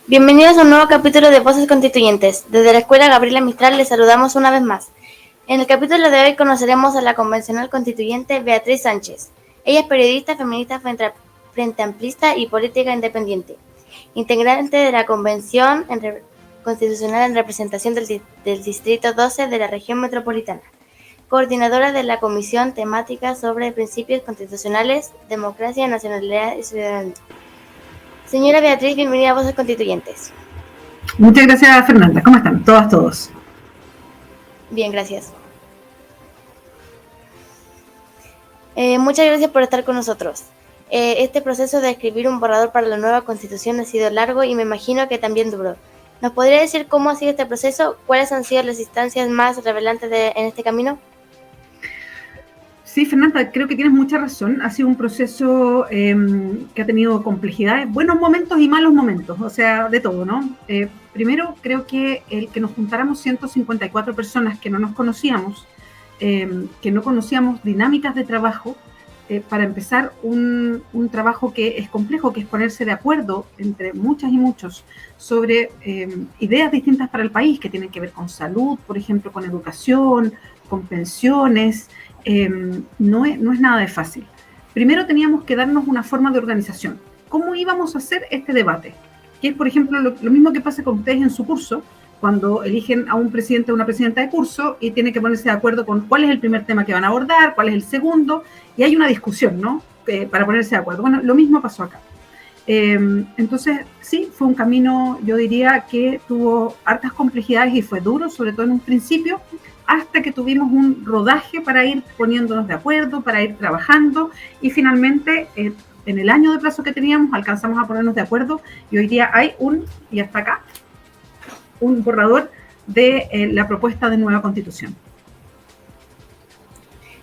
Bienvenidos a un nuevo capítulo de Voces Constituyentes. Desde la Escuela Gabriela Mistral les saludamos una vez más. En el capítulo de hoy conoceremos a la convencional constituyente Beatriz Sánchez. Ella es periodista, feminista, frente amplista y política independiente, integrante de la Convención Constitucional en representación del Distrito 12 de la Región Metropolitana, coordinadora de la Comisión Temática sobre Principios Constitucionales, Democracia, Nacionalidad y Ciudadanía. Señora Beatriz, bienvenida a Voces Constituyentes. Muchas gracias, Fernanda. ¿Cómo están? Todos. Bien, gracias. Muchas gracias por estar con nosotros. Este proceso de escribir un borrador para la nueva Constitución ha sido largo y me imagino que también duró. ¿Nos podría decir cómo ha sido este proceso? ¿Cuáles han sido las instancias más relevantes en este camino? Sí, Fernanda, creo que tienes mucha razón. Ha sido un proceso que ha tenido complejidades, buenos momentos y malos momentos, o sea, de todo, ¿no? Primero, creo que el que nos juntáramos 154 personas que no nos conocíamos, que no conocíamos dinámicas de trabajo, para empezar un trabajo que es complejo, que es ponerse de acuerdo entre muchas y muchos sobre ideas distintas para el país, que tienen que ver con salud, por ejemplo, con educación, con pensiones. No es nada de fácil. Primero teníamos que darnos una forma de organización. ¿Cómo íbamos a hacer este debate? Que es, por ejemplo, lo mismo que pasa con ustedes en su curso, cuando eligen a un presidente o una presidenta de curso y tienen que ponerse de acuerdo con cuál es el primer tema que van a abordar, cuál es el segundo, y hay una discusión, ¿no? Para ponerse de acuerdo. Bueno, lo mismo pasó acá. Entonces, sí, fue un camino, yo diría, que tuvo hartas complejidades y fue duro, sobre todo en un principio, hasta que tuvimos un rodaje para ir poniéndonos de acuerdo, para ir trabajando, y finalmente, en el año de plazo que teníamos, alcanzamos a ponernos de acuerdo, y hoy día hay y hasta acá, un borrador de la propuesta de nueva Constitución.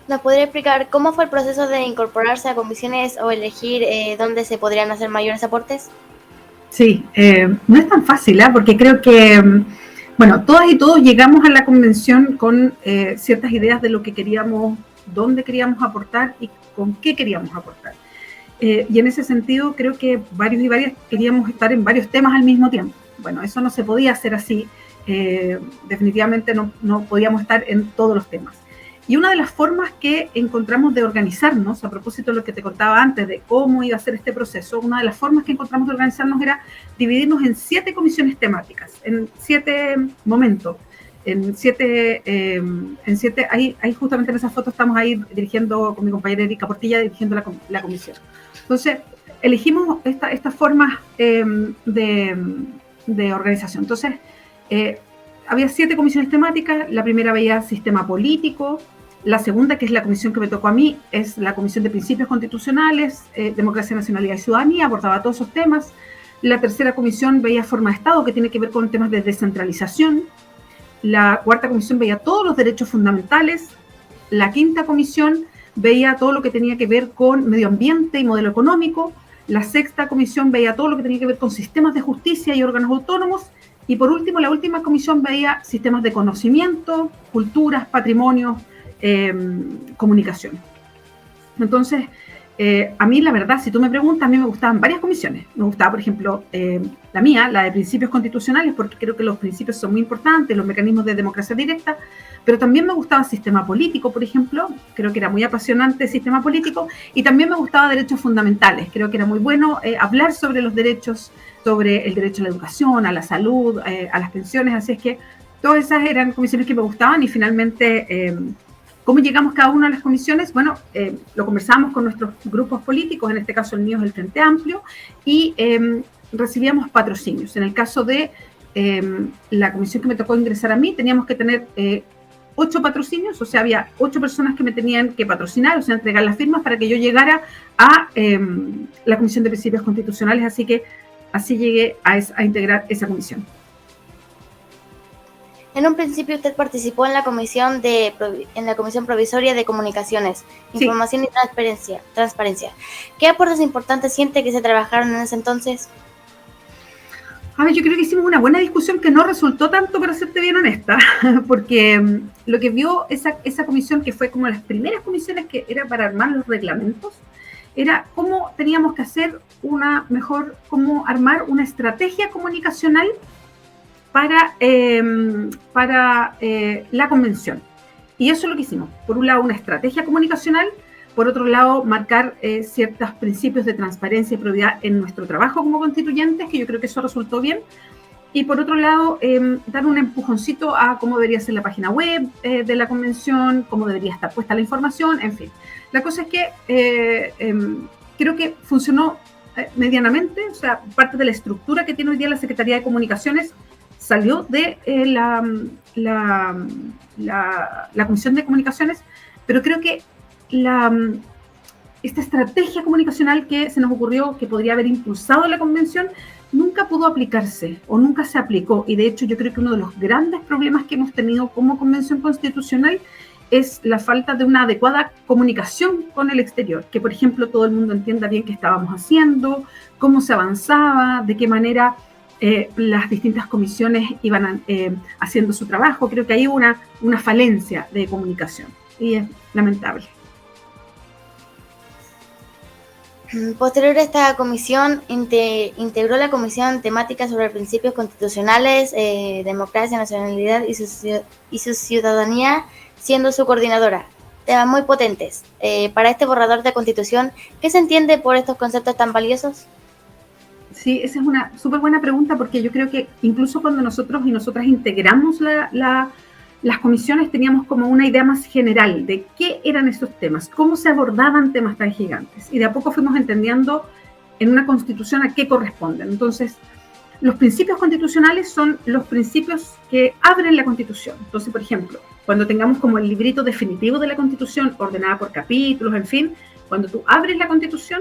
¿Nos podría explicar cómo fue el proceso de incorporarse a comisiones o elegir dónde se podrían hacer mayores aportes? Sí, no es tan fácil, porque creo que, bueno, todas y todos llegamos a la convención con ciertas ideas de lo que queríamos, dónde queríamos aportar y con qué queríamos aportar. Y en ese sentido creo que varios y varias queríamos estar en varios temas al mismo tiempo. Bueno, eso no se podía hacer así, definitivamente no podíamos estar en todos los temas. Y una de las formas que encontramos de organizarnos, a propósito de lo que te contaba antes, de cómo iba a ser este proceso, una de las formas que encontramos de organizarnos era dividirnos en 7 comisiones temáticas, en 7 momentos, ahí justamente en esa foto estamos ahí dirigiendo, con mi compañera Erika Portilla, dirigiendo la comisión. Entonces, elegimos esta forma de organización. Entonces, había 7 comisiones temáticas. La primera veía sistema político. La segunda, que es la comisión que me tocó a mí, es la Comisión de Principios Constitucionales, Democracia, Nacionalidad y Ciudadanía, abordaba todos esos temas. La tercera comisión veía forma de Estado, que tiene que ver con temas de descentralización. La cuarta comisión veía todos los derechos fundamentales. La quinta comisión veía todo lo que tenía que ver con medio ambiente y modelo económico. La sexta comisión veía todo lo que tenía que ver con sistemas de justicia y órganos autónomos. Y por último, la última comisión veía sistemas de conocimiento, culturas, patrimonio, comunicación. Entonces, a mí la verdad, si tú me preguntas, a mí me gustaban varias comisiones. Me gustaba, por ejemplo, la mía, la de principios constitucionales, porque creo que los principios son muy importantes, los mecanismos de democracia directa, pero también me gustaba el sistema político, por ejemplo, creo que era muy apasionante el sistema político, y también me gustaba derechos fundamentales, creo que era muy bueno hablar sobre los derechos, sobre el derecho a la educación, a la salud, a las pensiones, así es que todas esas eran comisiones que me gustaban y finalmente... ¿Cómo llegamos cada una de las comisiones? Bueno, lo conversamos con nuestros grupos políticos, en este caso el mío es el Frente Amplio, y recibíamos patrocinios. En el caso de la comisión que me tocó ingresar a mí, teníamos que tener 8 patrocinios, o sea, había 8 personas que me tenían que patrocinar, o sea, entregar las firmas para que yo llegara a la Comisión de Principios Constitucionales, así que así llegué a integrar esa comisión. En un principio usted participó en la comisión provisoria de comunicaciones, información y transparencia. ¿Qué aportes importantes siente que se trabajaron en ese entonces? A ver, yo creo que hicimos una buena discusión que no resultó tanto, para serte bien honesta, porque lo que vio esa comisión, que fue como las primeras comisiones que era para armar los reglamentos, era cómo teníamos que hacer cómo armar una estrategia comunicacional para la convención. Y eso es lo que hicimos. Por un lado, una estrategia comunicacional, por otro lado, marcar ciertos principios de transparencia y probidad en nuestro trabajo como constituyentes, que yo creo que eso resultó bien. Y por otro lado, dar un empujoncito a cómo debería ser la página web de la convención, cómo debería estar puesta la información, en fin. La cosa es que creo que funcionó medianamente, o sea, parte de la estructura que tiene hoy día la Secretaría de Comunicaciones salió de la Comisión de Comunicaciones, pero creo que esta estrategia comunicacional que se nos ocurrió, que podría haber impulsado la convención, nunca pudo aplicarse o nunca se aplicó. Y de hecho yo creo que uno de los grandes problemas que hemos tenido como convención constitucional es la falta de una adecuada comunicación con el exterior, que por ejemplo todo el mundo entienda bien qué estábamos haciendo, cómo se avanzaba, de qué manera las distintas comisiones iban haciendo su trabajo. Creo que hay una falencia de comunicación y es lamentable. Posterior a esta comisión, integró la comisión temática sobre principios constitucionales, democracia, nacionalidad y su ciudadanía, siendo su coordinadora. Temas muy potentes. Para este borrador de constitución, ¿qué se entiende por estos conceptos tan valiosos? Sí, esa es una súper buena pregunta, porque yo creo que incluso cuando nosotros y nosotras integramos las comisiones, teníamos como una idea más general de qué eran esos temas, cómo se abordaban temas tan gigantes. Y de a poco fuimos entendiendo en una constitución a qué corresponden. Entonces, los principios constitucionales son los principios que abren la constitución. Entonces, por ejemplo, cuando tengamos como el librito definitivo de la constitución, ordenada por capítulos, en fin, cuando tú abres la constitución,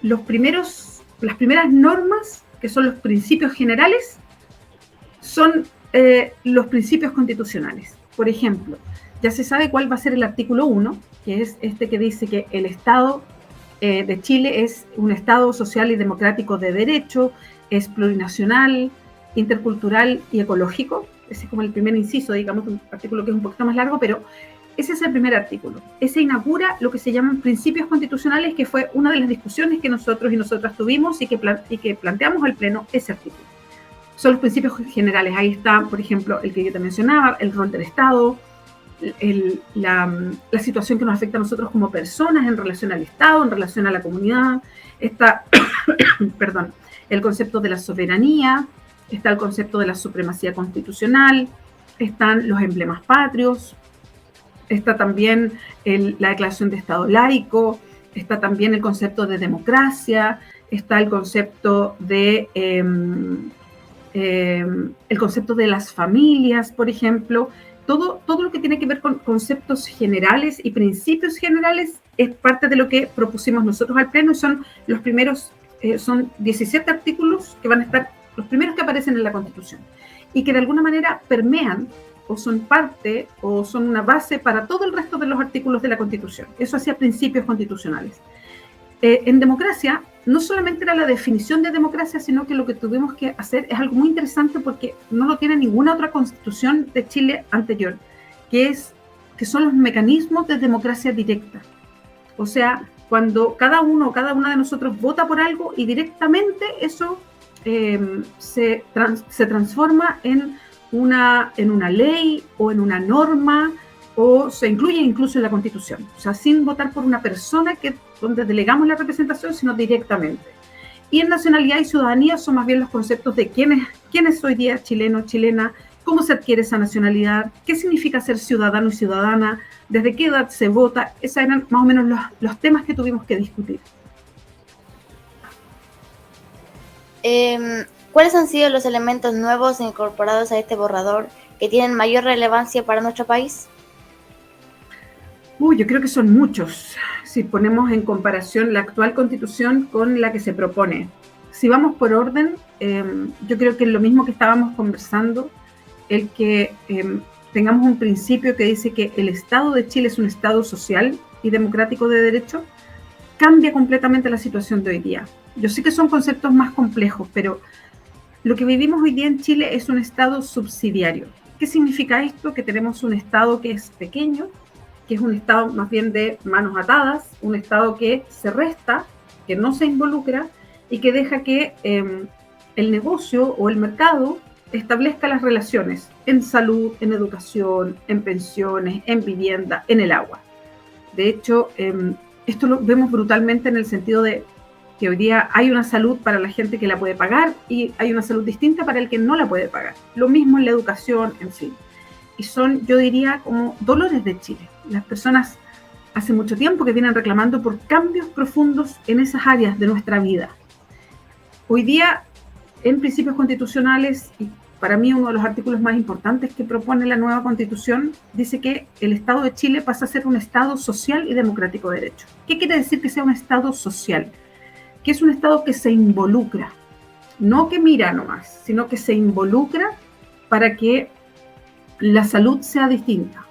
las primeras normas, que son los principios generales, son los principios constitucionales. Por ejemplo, ya se sabe cuál va a ser el artículo 1, que es este que dice que el Estado de Chile es un Estado social y democrático de derecho, es plurinacional, intercultural y ecológico. Ese es como el primer inciso, digamos, un artículo que es un poquito más largo, pero ese es el primer artículo. Ese inaugura lo que se llaman principios constitucionales, que fue una de las discusiones que nosotros y nosotras tuvimos y que planteamos al Pleno ese artículo. Son los principios generales. Ahí está, por ejemplo, el que yo te mencionaba, el rol del Estado, la situación que nos afecta a nosotros como personas en relación al Estado, en relación a la comunidad. Está, perdón, el concepto de la soberanía, está el concepto de la supremacía constitucional, están los emblemas patrios, está también la declaración de Estado laico, está también el concepto de democracia, está el concepto de las familias, por ejemplo. Todo lo que tiene que ver con conceptos generales y principios generales es parte de lo que propusimos nosotros al Pleno. Son los primeros, son 17 artículos que van a estar, los primeros que aparecen en la Constitución, y que de alguna manera permean o son parte o son una base para todo el resto de los artículos de la Constitución. Eso hacía principios constitucionales. En democracia, no solamente era la definición de democracia, sino que lo que tuvimos que hacer es algo muy interesante, porque no lo tiene ninguna otra constitución de Chile anterior, que son los mecanismos de democracia directa. O sea, cuando cada uno o cada una de nosotros vota por algo y directamente eso se transforma en una ley o en una norma, o se incluye incluso en la Constitución. O sea, sin votar por una persona donde delegamos la representación, sino directamente. Y en nacionalidad y ciudadanía son más bien los conceptos de quién es hoy día chileno, chilena, cómo se adquiere esa nacionalidad, qué significa ser ciudadano y ciudadana, desde qué edad se vota. Esos eran más o menos los temas que tuvimos que discutir. ¿Cuáles han sido los elementos nuevos incorporados a este borrador que tienen mayor relevancia para nuestro país? Yo creo que son muchos, si ponemos en comparación la actual Constitución con la que se propone. Si vamos por orden, yo creo que lo mismo que estábamos conversando, el que tengamos un principio que dice que el Estado de Chile es un Estado social y democrático de derecho, cambia completamente la situación de hoy día. Yo sé que son conceptos más complejos, pero lo que vivimos hoy día en Chile es un Estado subsidiario. ¿Qué significa esto? Que tenemos un Estado que es pequeño, que es un Estado más bien de manos atadas, un Estado que se resta, que no se involucra y que deja que el negocio o el mercado establezca las relaciones en salud, en educación, en pensiones, en vivienda, en el agua. De hecho, esto lo vemos brutalmente en el sentido de que hoy día hay una salud para la gente que la puede pagar y hay una salud distinta para el que no la puede pagar. Lo mismo en la educación, en fin. Y son, yo diría, como dolores de Chile. Las personas hace mucho tiempo que vienen reclamando por cambios profundos en esas áreas de nuestra vida. Hoy día, en principios constitucionales, y para mí uno de los artículos más importantes que propone la nueva Constitución, dice que el Estado de Chile pasa a ser un Estado social y democrático de derecho. ¿Qué quiere decir que sea un Estado social? Que es un Estado que se involucra, no que mira nomás, sino que se involucra para que la salud sea distinta,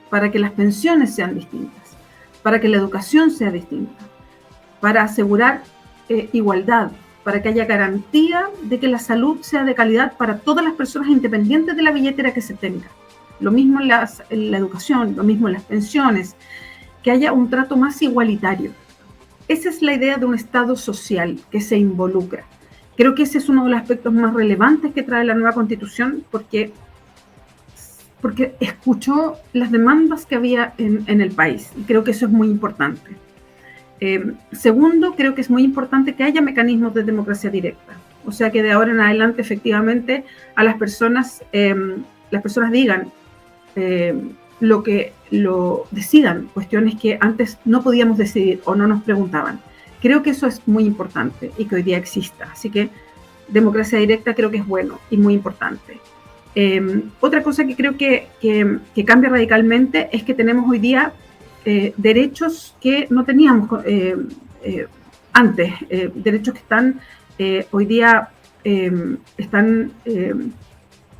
para que las pensiones sean distintas, para que la educación sea distinta, para asegurar igualdad, para que haya garantía de que la salud sea de calidad para todas las personas independientes de la billetera que se tenga. Lo mismo en la educación, lo mismo en las pensiones, que haya un trato más igualitario. Esa es la idea de un Estado social que se involucra. Creo que ese es uno de los aspectos más relevantes que trae la nueva Constitución porque escuchó las demandas que había en el país y creo que eso es muy importante. Segundo, creo que es muy importante que haya mecanismos de democracia directa, o sea que de ahora en adelante efectivamente a las personas digan lo decidan, cuestiones que antes no podíamos decidir o no nos preguntaban. Creo que eso es muy importante y que hoy día exista, así que democracia directa creo que es bueno y muy importante. Otra cosa que creo que cambia radicalmente es que tenemos hoy día derechos que no teníamos antes, derechos que están hoy día están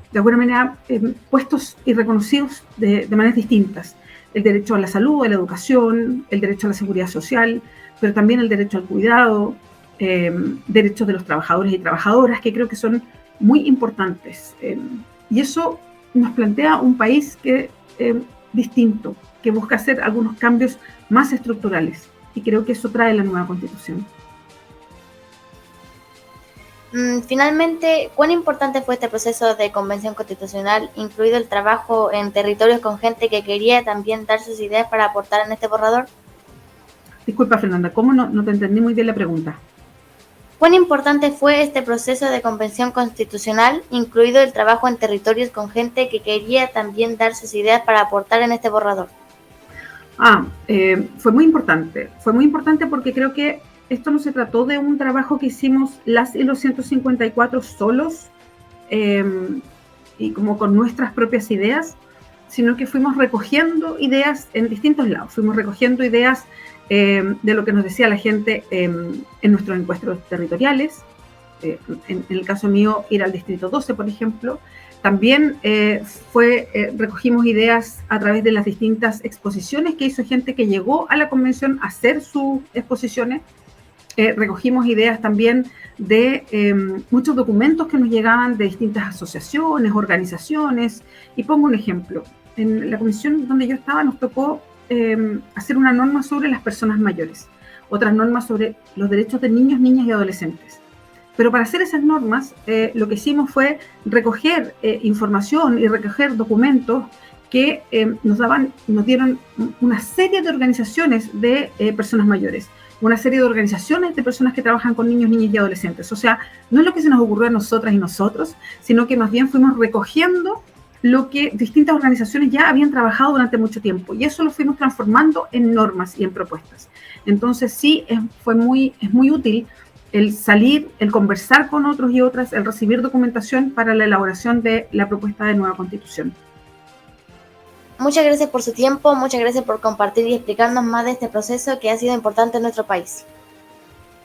de alguna manera puestos y reconocidos de maneras distintas. El derecho a la salud, a la educación, el derecho a la seguridad social, pero también el derecho al cuidado, derechos de los trabajadores y trabajadoras, que creo que son muy importantes. Y eso nos plantea un país distinto, que busca hacer algunos cambios más estructurales. Y creo que eso trae la nueva Constitución. Finalmente, ¿cuán importante fue este proceso de convención constitucional, incluido el trabajo en territorios con gente que quería también dar sus ideas para aportar en este borrador? Disculpa, Fernanda, ¿cómo no te entendí muy bien la pregunta? ¿Cuán importante fue este proceso de convención constitucional, incluido el trabajo en territorios con gente que quería también dar sus ideas para aportar en este borrador? Fue muy importante. Fue muy importante porque creo que esto no se trató de un trabajo que hicimos las y los 154 solos y como con nuestras propias ideas, sino que fuimos recogiendo ideas en distintos lados. Fuimos recogiendo ideas de lo que nos decía la gente en nuestros encuentros territoriales. En el caso mío, ir al Distrito 12, por ejemplo. También recogimos ideas a través de las distintas exposiciones que hizo gente que llegó a la convención a hacer sus exposiciones. Recogimos ideas también de muchos documentos que nos llegaban de distintas asociaciones, organizaciones. Y pongo un ejemplo. En la comisión donde yo estaba nos tocó hacer una norma sobre las personas mayores, otras normas sobre los derechos de niños, niñas y adolescentes. Pero para hacer esas normas, lo que hicimos fue recoger información y recoger documentos que nos dieron una serie de organizaciones de personas mayores, una serie de organizaciones de personas que trabajan con niños, niñas y adolescentes. O sea, no es lo que se nos ocurrió a nosotras y nosotros, sino que más bien fuimos recogiendo lo que distintas organizaciones ya habían trabajado durante mucho tiempo y eso lo fuimos transformando en normas y en propuestas. Entonces sí, es muy útil el salir, el conversar con otros y otras, el recibir documentación para la elaboración de la propuesta de nueva Constitución. Muchas gracias por su tiempo, muchas gracias por compartir y explicarnos más de este proceso que ha sido importante en nuestro país.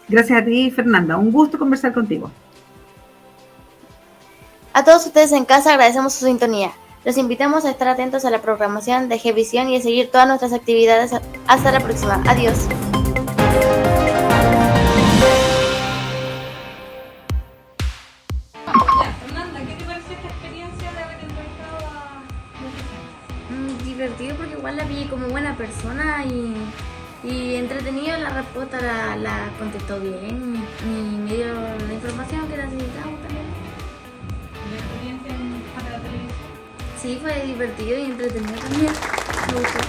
Gracias a ti, Fernanda. Un gusto conversar contigo. A todos ustedes en casa agradecemos su sintonía. Los invitamos a estar atentos a la programación de Gvisión y a seguir todas nuestras actividades. Hasta la próxima. Adiós. Fernanda, ¿qué te pareció esta experiencia de haber entrevistado a... Divertido porque igual la vi como buena persona y entretenido. La respuesta la contestó bien y me dio la información que necesitábamos también. ¿La experiencia para la televisión? Sí, fue divertido y entretenido también. Me gustó.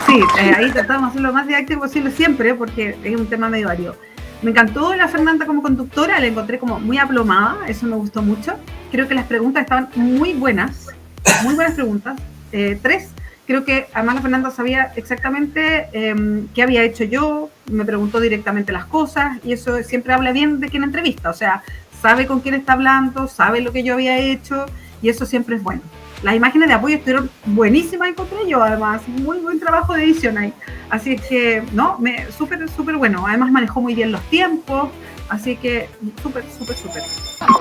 Sí, ahí tratamos de hacer lo más didáctico posible siempre, porque es un tema medio vario. Me encantó la Fernanda como conductora, la encontré como muy aplomada, eso me gustó mucho. Creo que las preguntas estaban muy buenas preguntas. 3, creo que además la Fernanda sabía exactamente qué había hecho yo, me preguntó directamente las cosas, y eso siempre habla bien de quien entrevista, o sea, sabe con quién está hablando, sabe lo que yo había hecho, y eso siempre es bueno. Las imágenes de apoyo estuvieron buenísimas, encontré yo, además, muy buen trabajo de edición ahí. Así que, no, súper bueno. Además manejó muy bien los tiempos, así que súper.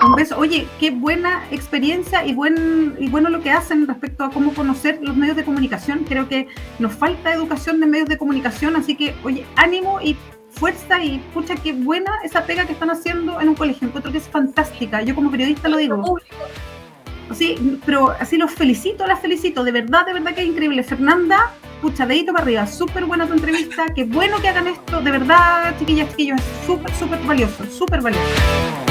Un beso. Oye, qué buena experiencia y bueno lo que hacen respecto a cómo conocer los medios de comunicación. Creo que nos falta educación de medios de comunicación, así que, oye, ánimo y fuerza y pucha, qué buena esa pega que están haciendo en un colegio. Encuentro que es fantástica. Yo como periodista lo digo. Sí, pero así las felicito, de verdad que es increíble. Fernanda, pucha, dedito para arriba, súper buena tu entrevista, qué bueno que hagan esto, de verdad, chiquillas, chiquillos, es súper valioso.